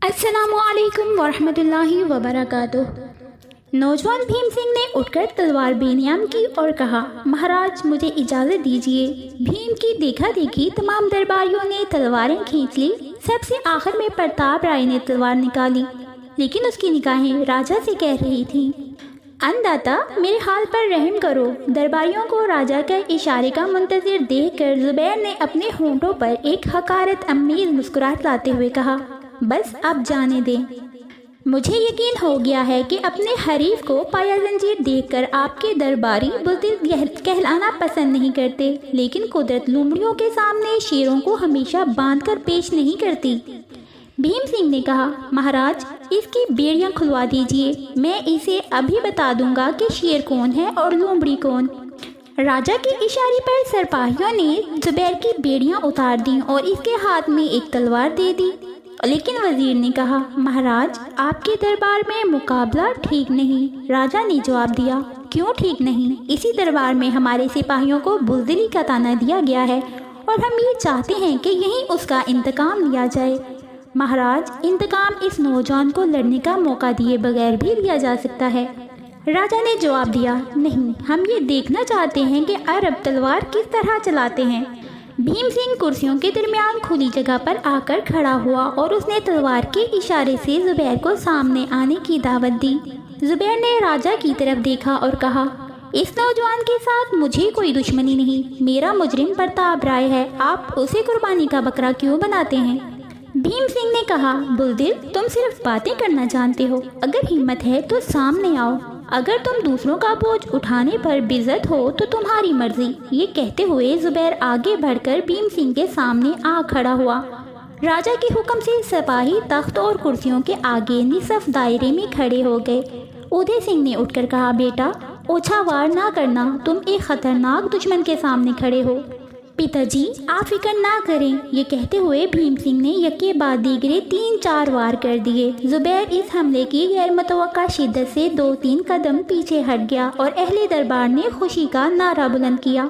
السلام علیکم ورحمۃ اللہ وبرکاتہ۔ نوجوان بھیم سنگھ نے اٹھ کر تلوار بے نیام کی اور کہا، مہاراج مجھے اجازت دیجیے۔ بھیم کی دیکھا دیکھی تمام درباریوں نے تلواریں کھینچ لی۔ سب سے آخر میں پرتاپ رائے نے تلوار نکالی، لیکن اس کی نگاہیں راجا سے کہہ رہی تھیں، انداتا میرے حال پر رحم کرو۔ درباریوں کو راجا کے اشارے کا منتظر دیکھ کر زبیر نے اپنے ہونٹوں پر ایک حقارت امیز مسکراہٹ لاتے ہوئے کہا، بس اب جانے دیں۔ مجھے یقین ہو گیا ہے کہ اپنے حریف کو پایا زنجیر دیکھ کر آپ کے درباری بزدل کہلانا پسند نہیں کرتے، لیکن قدرت لومڑیوں کے سامنے شیروں کو ہمیشہ باندھ کر پیش نہیں کرتی۔ بھیم سنگھ نے کہا، مہاراج اس کی بیڑیاں کھلوا دیجیے، میں اسے ابھی بتا دوں گا کہ شیر کون ہے اور لومڑی کون۔ راجا کے اشارے پر سرپاہیوں نے زبیر کی بیڑیاں اتار دیں اور اس کے ہاتھ میں ایک تلوار دے دی، لیکن وزیر نے کہا، مہاراج آپ کے دربار میں مقابلہ ٹھیک نہیں۔ راجا نے جواب دیا، کیوں ٹھیک نہیں؟ اسی دربار میں ہمارے سپاہیوں کو بزدلی کا طعنہ دیا گیا ہے اور ہم یہ چاہتے ہیں کہ یہیں اس کا انتقام لیا جائے۔ مہاراج انتقام اس نوجوان کو لڑنے کا موقع دیے بغیر بھی لیا جا سکتا ہے۔ راجا نے جواب دیا، نہیں، ہم یہ دیکھنا چاہتے ہیں کہ عرب تلوار کس طرح چلاتے ہیں۔ بھیم سنگھ کرسیوں کے درمیان کھلی جگہ پر آ کر کھڑا ہوا اور اس نے تلوار کے اشارے سے زبیر کو سامنے آنے کی دعوت دی۔ زبیر نے راجا کی طرف دیکھا اور کہا، اس نوجوان کے ساتھ مجھے کوئی دشمنی نہیں، میرا مجرم پرتاپ رائے ہے، آپ اسے قربانی کا بکرا کیوں بناتے ہیں؟ بھیم سنگھ نے کہا، بلدل تم صرف باتیں کرنا جانتے ہو، اگر ہمت ہے تو سامنے آؤ، اگر تم دوسروں کا بوجھ اٹھانے پر بزد ہو تو تمہاری مرضی۔ یہ کہتے ہوئے زبیر آگے بڑھ کر بھیم سنگھ کے سامنے آ کھڑا ہوا۔ راجا کے حکم سے سپاہی تخت اور کرسیوں کے آگے نصف دائرے میں کھڑے ہو گئے۔ ادے سنگھ نے اٹھ کر کہا، بیٹا اوچھا وار نہ کرنا، تم ایک خطرناک دشمن کے سامنے کھڑے ہو۔ پتا جی آپ فکر نہ کریں، یہ کہتے ہوئے بھیم سنگھ نے یکے بعد دیگرے 3-4 وار کر دیے۔ زبیر اس حملے کی غیر متوقع شدت سے 2-3 قدم پیچھے ہٹ گیا اور اہل دربار نے خوشی کا نعرہ بلند کیا۔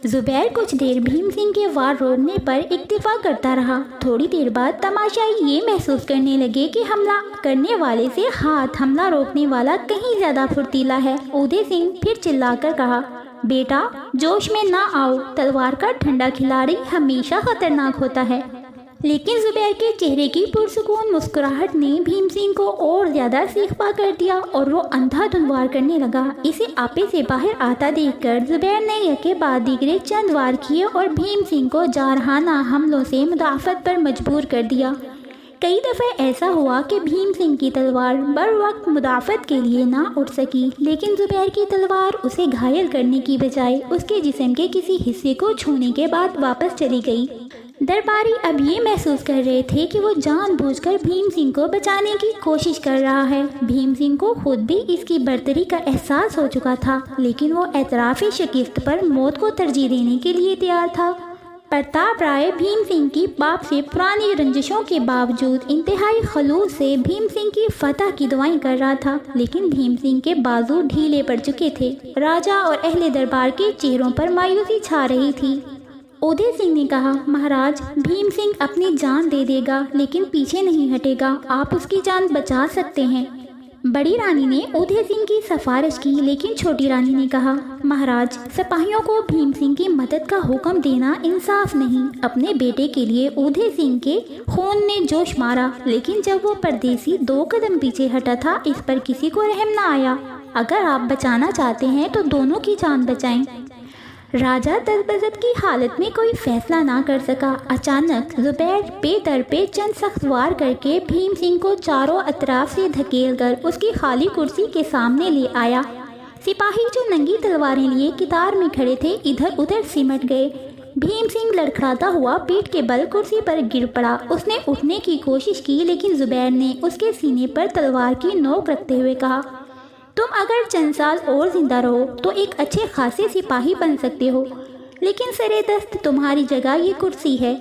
زبیر کچھ دیر بھیم سنگھ کے وار روکنے پر اکتفا کرتا رہا۔ تھوڑی دیر بعد تماشائی یہ محسوس کرنے لگے کہ حملہ کرنے والے سے ہاتھ حملہ روکنے والا کہیں زیادہ پھرتیلا ہے۔ ادے سنگھ پھر چلا کر کہا، بیٹا جوش میں نہ آؤ، تلوار کا ٹھنڈا کھلاڑی ہمیشہ خطرناک ہوتا ہے۔ لیکن زبیر کے چہرے کی پرسکون مسکراہٹ نے بھیم سنگھ کو اور زیادہ سیخ پا کر دیا اور وہ اندھا دھند وار کرنے لگا۔ اسے آپے سے باہر آتا دیکھ کر زبیر نے یکے بعد دیگرے چند وار کیے اور بھیم سنگھ کو جارحانہ حملوں سے مدافعت پر مجبور کر دیا۔ کئی دفعہ ایسا ہوا کہ بھیم سنگھ کی تلوار بر وقت مدافعت کے لیے نہ اٹھ سکی، لیکن زبیر کی تلوار اسے گھائل کرنے کی بجائے اس کے جسم کے کسی حصے کو چھونے کے بعد واپس چلی گئی۔ درباری اب یہ محسوس کر رہے تھے کہ وہ جان بوجھ کر بھیم سنگھ کو بچانے کی کوشش کر رہا ہے۔ بھیم سنگھ کو خود بھی اس کی برتری کا احساس ہو چکا تھا، لیکن وہ اعتراف شکست پر موت کو ترجیح دینے کے لیے تیار تھا۔ پرتاپ رائے بھیم سنگھ کی باپ سے پرانی رنجشوں کے باوجود انتہائی خلوص سے بھیم سنگھ کی فتح کی دعائیں کر رہا تھا، لیکن بھیم سنگھ کے بازو ڈھیلے پڑ چکے تھے۔ راجا اور اہل دربار کے چہروں پر مایوسی چھا رہی تھی۔ ادے سنگھ نے کہا، مہاراج بھیم سنگھ اپنی جان دے دے گا لیکن پیچھے نہیں ہٹے گا، آپ اس کی جان بچا سکتے ہیں۔ بڑی رانی نے ادے سنگھ کی سفارش کی، لیکن چھوٹی رانی نے کہا، مہاراج سپاہیوں کو بھیم سنگھ کی مدد کا حکم دینا انصاف نہیں۔ اپنے بیٹے کے لیے ادے سنگھ کے خون نے جوش مارا، لیکن جب وہ پردیسی 2 قدم پیچھے ہٹا تھا اس پر کسی کو رحم نہ آیا۔ اگر آپ بچانا چاہتے ہیں تو دونوں کی جان بچائیں۔ راجا تذبذب کی حالت میں کوئی فیصلہ نہ کر سکا۔ اچانک زبیر پے در پہ چند سخت وار کر کے بھیم سنگھ کو چاروں اطراف سے دھکیل کر اس کی خالی کرسی کے سامنے لے آیا۔ سپاہی جو ننگی تلواریں لیے قطار میں کھڑے تھے ادھر ادھر سمٹ گئے۔ بھیم سنگھ لڑکھڑاتا ہوا پیٹھ کے بل کرسی پر گر پڑا۔ اس نے اٹھنے کی کوشش کی، لیکن زبیر نے اس کے سینے پر تلوار کی نوک رکھتے ہوئے کہا، تم اگر چند سال اور زندہ رہو تو ایک اچھے خاصے سپاہی بن سکتے ہو، لیکن سرے دست تمہاری جگہ یہ کرسی ہے۔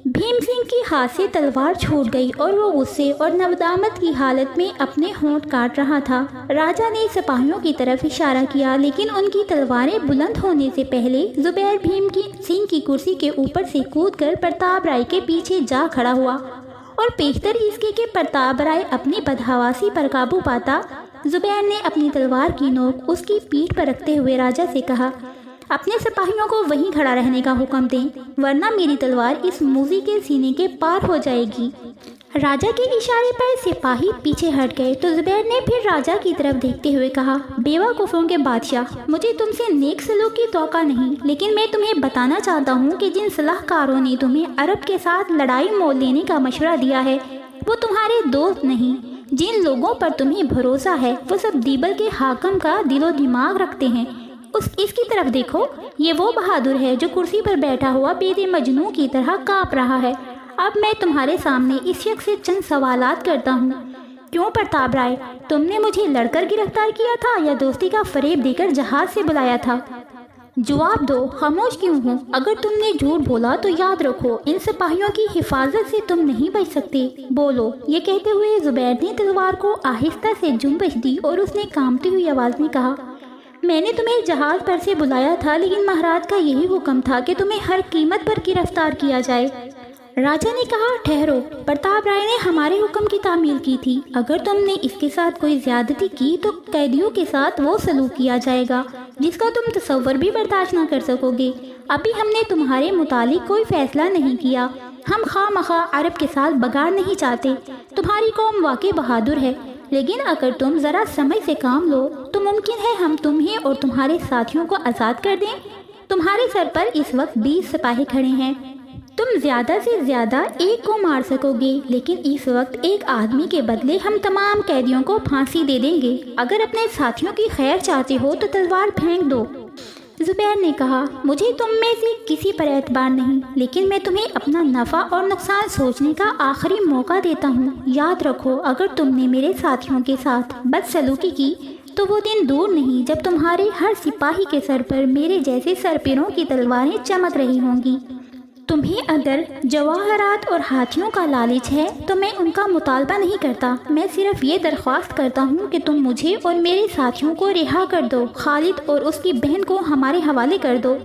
بھیم سنگھ کی ہاتھ سے تلوار چھوٹ گئی اور وہ غصے اور ندامت کی حالت میں اپنے ہونٹ کاٹ رہا تھا۔ راجا نے سپاہیوں کی طرف اشارہ کیا، لیکن ان کی تلواریں بلند ہونے سے پہلے زبیر بھیم سنگھ کی کرسی کے اوپر سے کود کر پرتاپ رائے کے پیچھے جا کھڑا ہوا اور پیشتر اس کے پرتاب برائے اپنی بدحواسی پر قابو پاتا، زبیر نے اپنی تلوار کی نوک اس کی پیٹھ پر رکھتے ہوئے راجا سے کہا، اپنے سپاہیوں کو وہیں کھڑا رہنے کا حکم دیں، ورنہ میری تلوار اس موذی کے سینے کے پار ہو جائے گی۔ راجا کے اشارے پر سپاہی پیچھے ہٹ گئے تو زبیر نے پھر راجا کی طرف دیکھتے ہوئے کہا، بیوہ کفروں کے بادشاہ، مجھے تم سے نیک سلوک کی توقع نہیں، لیکن میں تمہیں بتانا چاہتا ہوں کہ جن صلاح کاروں نے تمہیں عرب کے ساتھ لڑائی مول لینے کا مشورہ دیا ہے وہ تمہارے دوست نہیں۔ جن لوگوں پر تمہیں بھروسہ ہے وہ سب دیبل کے حاکم کا دل و دماغ رکھتے ہیں۔ اس کی طرف دیکھو، یہ وہ بہادر ہے جو کرسی پر بیٹھا ہوا بید مجنوں کی طرح کانپ رہا ہے۔ اب میں تمہارے سامنے اس شخص سے چند سوالات کرتا ہوں۔ کیوں پرتاب رائے، تم نے مجھے لڑ کر گرفتار کیا تھا یا دوستی کا فریب دے کر جہاز سے بلایا تھا؟ جواب دو، خاموش کیوں ہو؟ اگر تم نے جھوٹ بولا تو یاد رکھو ان سپاہیوں کی حفاظت سے تم نہیں بچ سکتے، بولو۔ یہ کہتے ہوئے زبیر نے تلوار کو آہستہ سے جنبش دی اور اس نے کانپتی ہوئی آواز میں کہا، میں نے تمہیں جہاز پر سے بلایا تھا، لیکن مہاراج کا یہی حکم تھا کہ تمہیں ہر قیمت پر گرفتار کیا جائے۔ راجا نے کہا، ٹھہرو، پرتاب رائے نے ہمارے حکم کی تعمیل کی تھی، اگر تم نے اس کے ساتھ کوئی زیادتی کی تو قیدیوں کے ساتھ وہ سلوک کیا جائے گا جس کا تم تصور بھی برداشت نہ کر سکو گے۔ ابھی ہم نے تمہارے متعلق کوئی فیصلہ نہیں کیا، ہم خواہ مخواہ عرب کے ساتھ بگاڑ نہیں چاہتے، تمہاری قوم واقع بہادر ہے، لیکن اگر تم ذرا سمجھ سے کام لو تو ممکن ہے ہم تمہیں اور تمہارے ساتھیوں کو آزاد کر دیں۔ تمہارے سر پر اس وقت 20 سپاہی کھڑے ہیں، تم زیادہ سے زیادہ ایک کو مار سکو گے، لیکن اس وقت ایک آدمی کے بدلے ہم تمام قیدیوں کو پھانسی دے دیں گے۔ اگر اپنے ساتھیوں کی خیر چاہتے ہو تو تلوار پھینک دو۔ زبیر نے کہا، مجھے تم میں سے کسی پر اعتبار نہیں، لیکن میں تمہیں اپنا نفع اور نقصان سوچنے کا آخری موقع دیتا ہوں۔ یاد رکھو، اگر تم نے میرے ساتھیوں کے ساتھ بدسلوکی کی تو وہ دن دور نہیں جب تمہارے ہر سپاہی کے سر پر میرے جیسے سرپروں کی تلواریں چمک رہی ہوں گی۔ تمہیں اگر جواہرات اور ہاتھیوں کا لالچ ہے تو میں ان کا مطالبہ نہیں کرتا، میں صرف یہ درخواست کرتا ہوں کہ تم مجھے اور میرے ساتھیوں کو رہا کر دو، خالد اور اس کی بہن کو ہمارے حوالے کر دو۔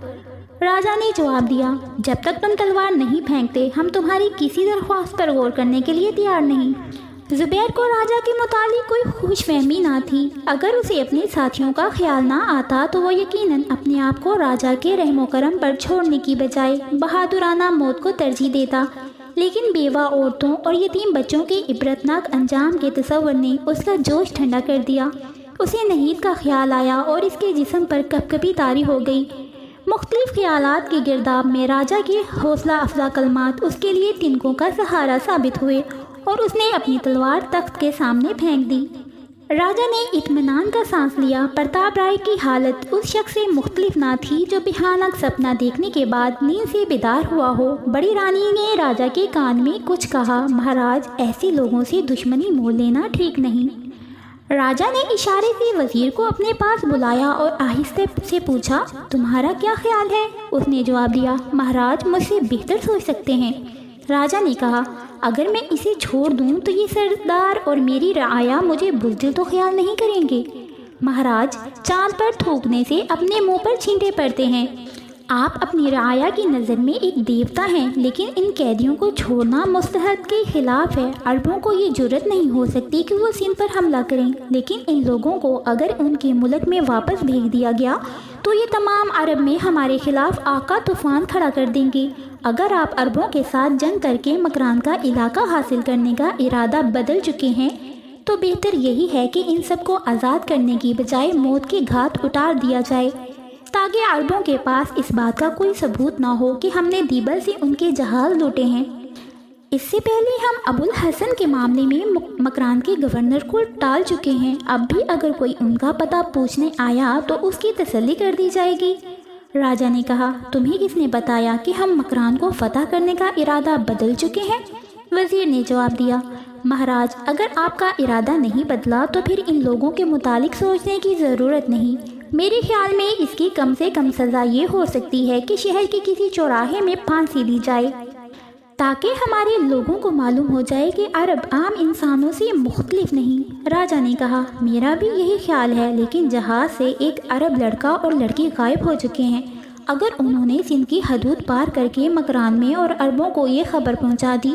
راجا نے جواب دیا، جب تک تم تلوار نہیں پھینکتے ہم تمہاری کسی درخواست پر غور کرنے کے لیے تیار نہیں۔ زبیر کو راجا کے متعلق کوئی خوش فہمی نہ تھی، اگر اسے اپنے ساتھیوں کا خیال نہ آتا تو وہ یقیناً اپنے آپ کو راجا کے رحم و کرم پر چھوڑنے کی بجائے بہادرانہ موت کو ترجیح دیتا، لیکن بیوہ عورتوں اور یتیم بچوں کے عبرتناک انجام کے تصور نے اس کا جوش ٹھنڈا کر دیا۔ اسے نہید کا خیال آیا اور اس کے جسم پر کپکپی طاری ہو گئی۔ مختلف خیالات کے گرداب میں راجا کے حوصلہ افزا کلمات اس کے لیے تنکوں کا سہارا ثابت ہوئے اور اس نے اپنی تلوار تخت کے سامنے پھینک دی۔ راجا نے اطمینان کا سانس لیا۔ پرتاب رائے کی حالت اس شخص سے مختلف نہ تھی جو بھیانک سپنا دیکھنے کے بعد نیند سے بیدار ہوا ہو۔ بڑی رانی نے راجا کے کان میں کچھ کہا، مہاراج، ایسے لوگوں سے دشمنی مول لینا ٹھیک نہیں۔ راجا نے اشارے سے وزیر کو اپنے پاس بلایا اور آہستہ سے پوچھا، تمہارا کیا خیال ہے؟ اس نے جواب دیا، مہاراج مجھ سے بہتر سوچ سکتے ہیں۔ راجا نے کہا، اگر میں اسے چھوڑ دوں تو یہ سردار اور میری رعایا مجھے بزدل تو خیال نہیں کریں گے۔ مہاراج، چاند پر تھوکنے سے اپنے منہ پر چھینٹے پڑتے ہیں۔ آپ اپنی رعایا کی نظر میں ایک دیوتا ہیں، لیکن ان قیدیوں کو چھوڑنا مستحب کے خلاف ہے۔ عربوں کو یہ جرت نہیں ہو سکتی کہ وہ سندھ پر حملہ کریں، لیکن ان لوگوں کو اگر ان کے ملک میں واپس بھیج دیا گیا تو یہ تمام عرب میں ہمارے خلاف آقا طوفان کھڑا کر دیں گے۔ اگر آپ عربوں کے ساتھ جنگ کر کے مکران کا علاقہ حاصل کرنے کا ارادہ بدل چکے ہیں تو بہتر یہی ہے کہ ان سب کو آزاد کرنے کی بجائے موت کے گھاٹ اتار دیا جائے، تاکہ عربوں کے پاس اس بات کا کوئی ثبوت نہ ہو کہ ہم نے دیبل سے ان کے جہاز لوٹے ہیں۔ اس سے پہلے ہم ابو الحسن کے معاملے میں مکران کے گورنر کو ٹال چکے ہیں، اب بھی اگر کوئی ان کا پتہ پوچھنے آیا تو اس کی تسلی کر دی جائے گی۔ راجا نے کہا، تمہیں کس نے بتایا کہ ہم مکران کو فتح کرنے کا ارادہ بدل چکے ہیں؟ وزیر نے جواب دیا، مہاراج، اگر آپ کا ارادہ نہیں بدلا تو پھر ان لوگوں کے متعلق سوچنے کی ضرورت نہیں۔ میرے خیال میں اس کی کم سے کم سزا یہ ہو سکتی ہے کہ شہر کے کسی چوراہے میں پھانسی دی جائے، تاکہ ہمارے لوگوں کو معلوم ہو جائے کہ عرب عام انسانوں سے مختلف نہیں۔ راجا نے کہا، میرا بھی یہی خیال ہے، لیکن جہاز سے ایک عرب لڑکا اور لڑکی غائب ہو چکے ہیں۔ اگر انہوں نے سندھ کی حدود پار کر کے مکران میں اور عربوں کو یہ خبر پہنچا دی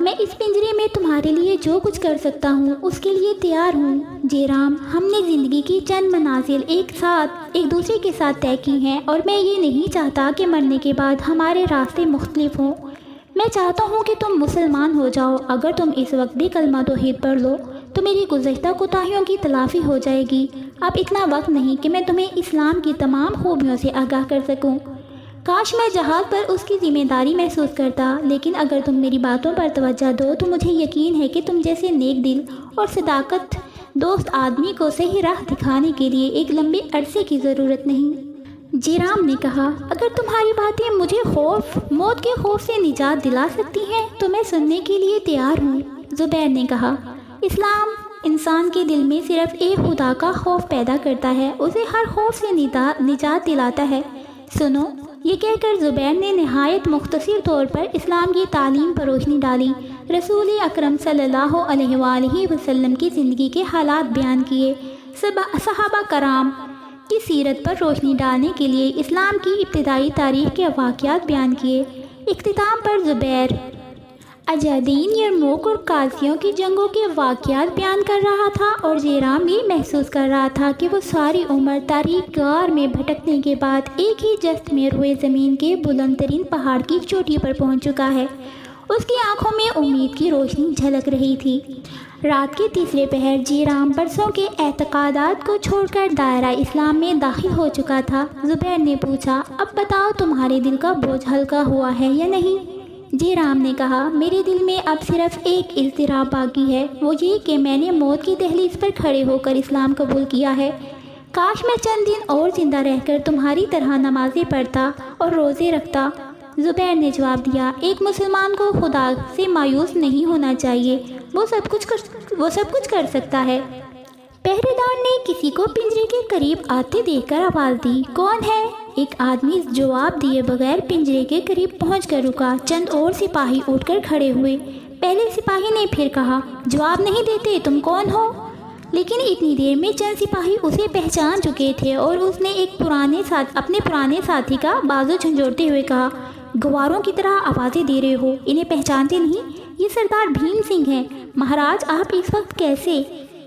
میں اس پنجرے میں تمہارے لیے جو کچھ کر سکتا ہوں اس کے لیے تیار ہوں۔ جی رام، ہم نے زندگی کی چند منازل ایک دوسرے کے ساتھ طے کی ہیں، اور میں یہ نہیں چاہتا کہ مرنے کے بعد ہمارے راستے مختلف ہوں۔ میں چاہتا ہوں کہ تم مسلمان ہو جاؤ۔ اگر تم اس وقت بھی کلمہ توحید پڑھ لو تو میری گزشتہ کوتاہیوں کی تلافی ہو جائے گی۔ اب اتنا وقت نہیں کہ میں تمہیں اسلام کی تمام خوبیوں سے آگاہ کر سکوں۔ کاش میں جہاد پر اس کی ذمہ داری محسوس کرتا، لیکن اگر تم میری باتوں پر توجہ دو تو مجھے یقین ہے کہ تم جیسے نیک دل اور صداقت دوست آدمی کو صحیح راہ دکھانے کے لیے ایک لمبے عرصے کی ضرورت نہیں۔ جی رام نے کہا، اگر تمہاری باتیں مجھے موت کے خوف سے نجات دلا سکتی ہیں تو میں سننے کے لیے تیار ہوں۔ زبیر نے کہا، اسلام انسان کے دل میں صرف ایک خدا کا خوف پیدا کرتا ہے، اسے ہر خوف سے نجات دلاتا ہے۔ سنو، یہ کہہ کر زبیر نے نہایت مختصر طور پر اسلام کی تعلیم پر روشنی ڈالی۔ رسول اکرم صلی اللہ علیہ وآلہ وسلم کی زندگی کے حالات بیان کیے، صحابہ کرام کی سیرت پر روشنی ڈالنے کے لیے اسلام کی ابتدائی تاریخ کے واقعات بیان کیے۔ اختتام پر زبیر اجادین، یرموک اور قادسیوں کی جنگوں کے واقعات بیان کر رہا تھا، اور جی رام یہ محسوس کر رہا تھا کہ وہ ساری عمر تاریک غار میں بھٹکنے کے بعد ایک ہی جست میں روئے زمین کے بلند ترین پہاڑ کی چوٹی پر پہنچ چکا ہے۔ اس کی آنکھوں میں امید کی روشنی جھلک رہی تھی۔ رات کے تیسرے پہر جی رام برسوں کے اعتقادات کو چھوڑ کر دائرہ اسلام میں داخل ہو چکا تھا۔ زبیر نے پوچھا، اب بتاؤ تمہارے دل کا بوجھ ہلکا ہوا ہے یا نہیں؟ جی رام نے کہا، میرے دل میں اب صرف ایک اضطراب باقی ہے، وہ یہ کہ میں نے موت کی دہلیز پر کھڑے ہو کر اسلام قبول کیا ہے۔ کاش میں چند دن اور زندہ رہ کر تمہاری طرح نمازیں پڑھتا اور روزے رکھتا۔ زبیر نے جواب دیا، ایک مسلمان کو خدا سے مایوس نہیں ہونا چاہیے، وہ سب کچھ کر سکتا ہے۔ پہرے دار نے کسی کو پنجرے کے قریب آتے دیکھ کر آواز دی، کون ہے؟ ایک آدمی جواب دیے بغیر پنجرے کے قریب پہنچ کر رکا۔ چند اور سپاہی اٹھ کر کھڑے ہوئے۔ پہلے سپاہی نے پھر کہا، جواب نہیں دیتے، تم کون ہو؟ لیکن اتنی دیر میں چند سپاہی اسے پہچان چکے تھے، اور اس نے اپنے پرانے ساتھی کا بازو جھنجھوڑتے ہوئے کہا، گواروں کی طرح آوازیں دے رہے ہو، انہیں پہچانتے نہیں؟ یہ سردار بھیم سنگھ ہیں۔ مہاراج، آپ اس وقت کیسے؟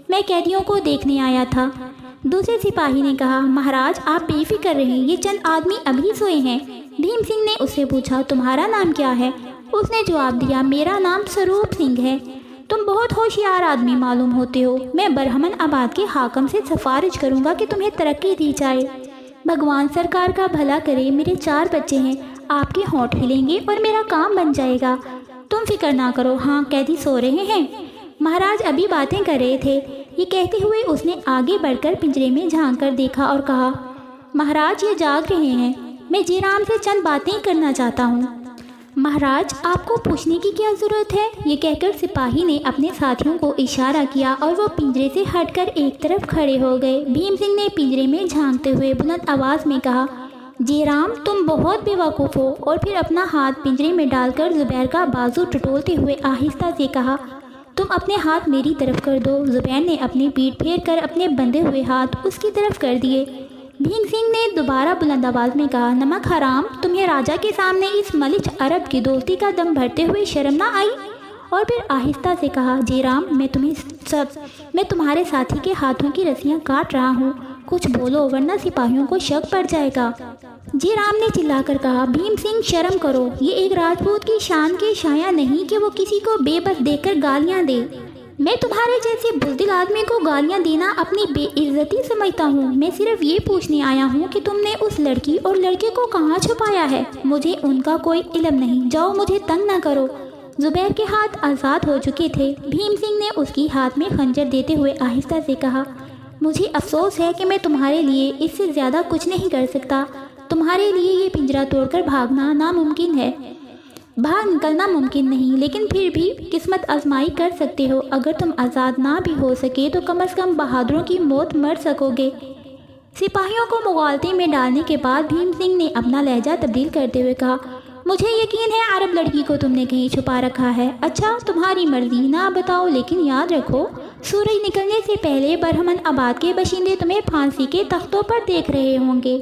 میں قیدیوں کو دیکھنے آیا تھا۔ دوسرے سپاہی نے کہا، مہاراج آپ بے فکر رہیں، یہ چند آدمی ابھی سوئے ہیں۔ بھیم سنگھ نے اس سے پوچھا، تمہارا نام کیا ہے؟ اس نے جواب دیا، میرا نام سروپ سنگھ ہے۔ تم بہت ہوشیار آدمی معلوم ہوتے ہو، میں برہمن آباد کے حاکم سے سفارش کروں گا کہ تمہیں ترقی دی جائے۔ بھگوان سرکار کا بھلا کرے، میرے 4 بچے ہیں، آپ کے ہونٹ ہلیں گے اور میرا کام بن جائے گا۔ تم فکر نہ کرو، ہاں قیدی سو رہے ہیں، مہاراج ابھی باتیں کر رہے تھے۔ یہ کہتے ہوئے اس نے آگے بڑھ کر پنجرے میں جھانک کر دیکھا اور کہا، مہاراج یہ جاگ رہے ہیں، میں جی رام سے چند باتیں کرنا چاہتا ہوں۔ مہاراج آپ کو پوچھنے کی کیا ضرورت ہے؟ یہ کہہ کر سپاہی نے اپنے ساتھیوں کو اشارہ کیا اور وہ پنجرے سے ہٹ کر ایک طرف کھڑے ہو گئے۔ بھیم سنگھ نے پنجرے میں جھانکتے ہوئے بلند آواز میں کہا، جی رام تم بہت بے وقوف ہو، اور پھر اپنا ہاتھ پنجرے میں ڈال کر زبیر کا بازو ٹٹولتے ہوئے آہستہ سے کہا، تم اپنے ہاتھ میری طرف کر دو۔ زبیر نے اپنی پیٹھ پھیر کر اپنے بندھے ہوئے ہاتھ اس کی طرف کر دیے۔ بھیم سنگھ نے دوبارہ بلند آواز میں کہا، نمک حرام، تمہیں راجا کے سامنے اس ملچ عرب کی دوستی کا دم بھرتے ہوئے شرم نہ آئی؟ اور پھر آہستہ سے کہا، جی رام میں تمہارے ساتھی کے ہاتھوں کی رسیاں کاٹ رہا ہوں، کچھ بولو ورنہ سپاہیوں کو شک پڑ جائے گا۔ جی رام نے چلا کر کہا، بھیم سنگھ شرم کرو، یہ ایک راجپوت کی شان کے شایع نہیں کہ وہ کسی کو بے بس دیکھ کر گالیاں دے۔ میں تمہارے جیسے بزدل آدمی کو گالیاں دینا اپنی بے عزتی سمجھتا ہوں۔ میں صرف یہ پوچھنے آیا ہوں کہ تم نے اس لڑکی اور لڑکے کو کہاں چھپایا ہے؟ مجھے ان کا کوئی علم نہیں، جاؤ مجھے تنگ نہ کرو۔ زبیر کے ہاتھ آزاد ہو چکے تھے۔ بھیم سنگھ نے اس کی ہاتھ میں خنجر دیتے ہوئے آہستہ سے کہا، مجھے افسوس ہے کہ میں تمہارے لیے اس سے زیادہ کچھ نہیں کر سکتا۔ تمہارے لیے یہ پنجرہ توڑ کر بھاگنا ناممکن ہے، باہر نکلنا ممکن نہیں، لیکن پھر بھی قسمت آزمائی کر سکتے ہو۔ اگر تم آزاد نہ بھی ہو سکے تو کم از کم بہادروں کی موت مر سکو گے۔ سپاہیوں کو مغالطے میں ڈالنے کے بعد بھیم سنگھ نے اپنا لہجہ تبدیل کرتے ہوئے کہا، مجھے یقین ہے عرب لڑکی کو تم نے کہیں چھپا رکھا ہے۔ اچھا تمہاری مرضی، نہ بتاؤ، لیکن یاد رکھو سورج نکلنے سے پہلے برہمن آباد کے باشندے تمہیں پھانسی کے تختوں پر دیکھ رہے ہوں گے۔